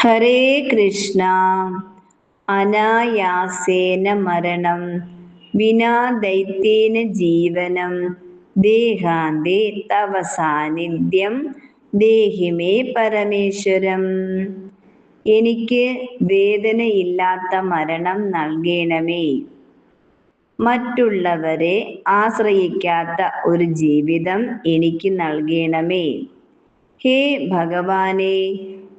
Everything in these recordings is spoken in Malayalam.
ഹരേ കൃഷ്ണ. അനായാസേന മരണം വിനാ ദൈത്യേന ജീവനം ദേഹാന്തേ തവ സാന്നിധ്യം ദേഹി മേ പരമേശ്വരം. എനിക്ക് വേദനയില്ലാത്ത മരണം നൽകണമേ. മറ്റുള്ളവരെ ആശ്രയിക്കാത്ത ഒരു ജീവിതം എനിക്ക് നൽകണമേ. ഹേ ഭഗവാനെ,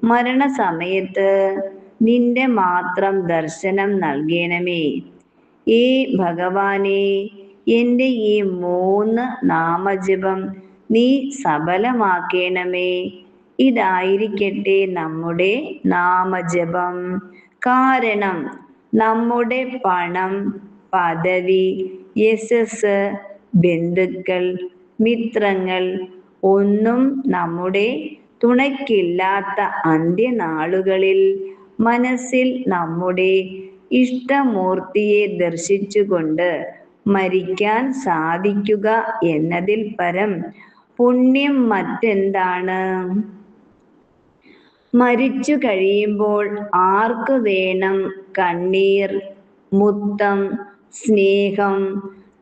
മരണസമയത്ത് നിന്റെ മാത്രം ദർശനം നൽകണമേ. ഹേ ഭഗവാനെ, എൻ്റെ ഈ 3 നാമജപം നീ സഫലമാക്കണമേ. ഇതായിരിക്കട്ടെ നമ്മുടെ നാമജപം. കാരണം നമ്മുടെ പണം, പദവി, യശസ്, ബന്ധുക്കൾ, മിത്രങ്ങൾ ഒന്നും നമ്മുടെ തുണയ്ക്കില്ലാത്ത അന്ത്യനാളുകളിൽ മനസ്സിൽ നമ്മുടെ ഇഷ്ടമൂർത്തിയെ ദർശിച്ചുകൊണ്ട് മരിക്കാൻ സാധിക്കുക എന്നതിൽ പരം പുണ്യം മറ്റെന്താണ്? മരിച്ചു കഴിയുമ്പോൾ ആർക്ക് വേണം കണ്ണീർ, മുത്തം, സ്നേഹം?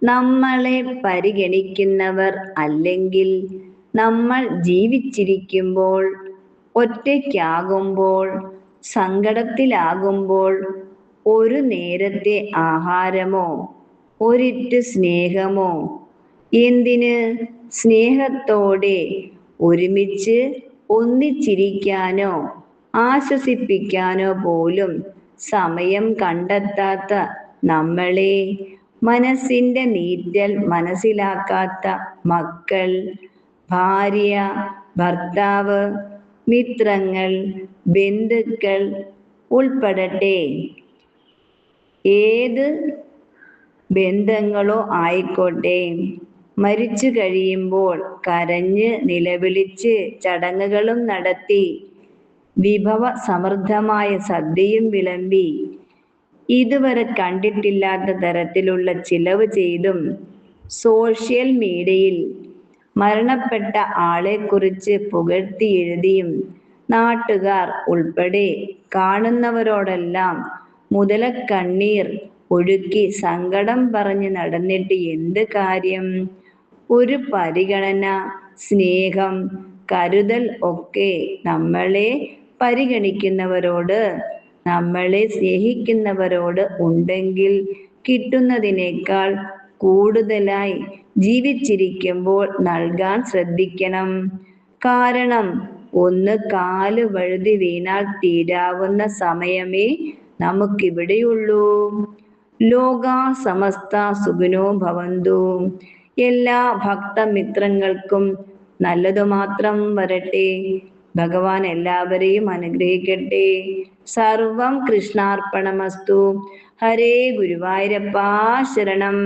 നമ്മളെ പരിഗണിക്കുന്നവർ അല്ലെങ്കിൽ നമ്മൾ ജീവിച്ചിരിക്കുമ്പോൾ, ഒറ്റയ്ക്കാകുമ്പോൾ, സങ്കടത്തിലാകുമ്പോൾ ഒരു നേരത്തെ ആഹാരമോ ഒരിറ്റു സ്നേഹമോ? എന്തിന്? സ്നേഹത്തോടെ ഒരുമിച്ച് ഒന്നിച്ചിരിക്കാനോ ആശ്വസിപ്പിക്കാനോ പോലും സമയം കണ്ടെത്താത്ത നമ്മളെ, മനസ്സിന്റെ നീറ്റൽ മനസ്സിലാക്കാത്ത മക്കൾ, ഭാര്യ, ഭർത്താവ്, മിത്രങ്ങൾ, ബന്ധുക്കൾ ഉൾപ്പെടട്ടെ, ഏത് ബന്ധങ്ങളോ ആയിക്കോട്ടെ, മരിച്ചു കഴിയുമ്പോൾ കരഞ്ഞ് നിലവിളിച്ച് ചടങ്ങുകളും നടത്തി വിഭവ സമൃദ്ധമായ സദ്യയും വിളമ്പി ഇതുവരെ കണ്ടിട്ടില്ലാത്ത തരത്തിലുള്ള ചിലവ് ചെയ്തും സോഷ്യൽ മീഡിയയിൽ മരണപ്പെട്ട ആളെക്കുറിച്ച് പുകഴ്ത്തി എഴുതിയും നാട്ടുകാർ ഉൾപ്പെടെ കാണുന്നവരോടെല്ലാം മുതലക്കണ്ണീർ ഒഴുക്കി സങ്കടം പറഞ്ഞ് നടന്നിട്ട് എന്ത് കാര്യം? ഒരു പരിഗണന, സ്നേഹം, കരുതൽ ഒക്കെ നമ്മളെ പരിഗണിക്കുന്നവരോട്, നമ്മളെ സ്നേഹിക്കുന്നവരോട് ഉണ്ടെങ്കിൽ കിട്ടുന്നതിനേക്കാൾ കൂടുതലായി ജീവിച്ചിരിക്കുമ്പോൾ നൽകാൻ ശ്രദ്ധിക്കണം. കാരണം ഒന്ന് കാല് വഴുതി വീണാൽ തീരാവുന്ന സമയമേ നമുക്കിവിടെയുള്ളൂ. ലോകാ സമസ്ത സുഖിനോ ഭവന്തു. എല്ലാ ഭക്തമിത്രങ്ങൾക്കും നല്ലതു മാത്രം വരട്ടെ. ഭഗവാൻ എല്ലാവരെയും അനുഗ്രഹിക്കട്ടെ. സർവം കൃഷ്ണാർപ്പണമസ്തു. ഹരേ ഗുരുവായൂരപ്പാ ശരണം.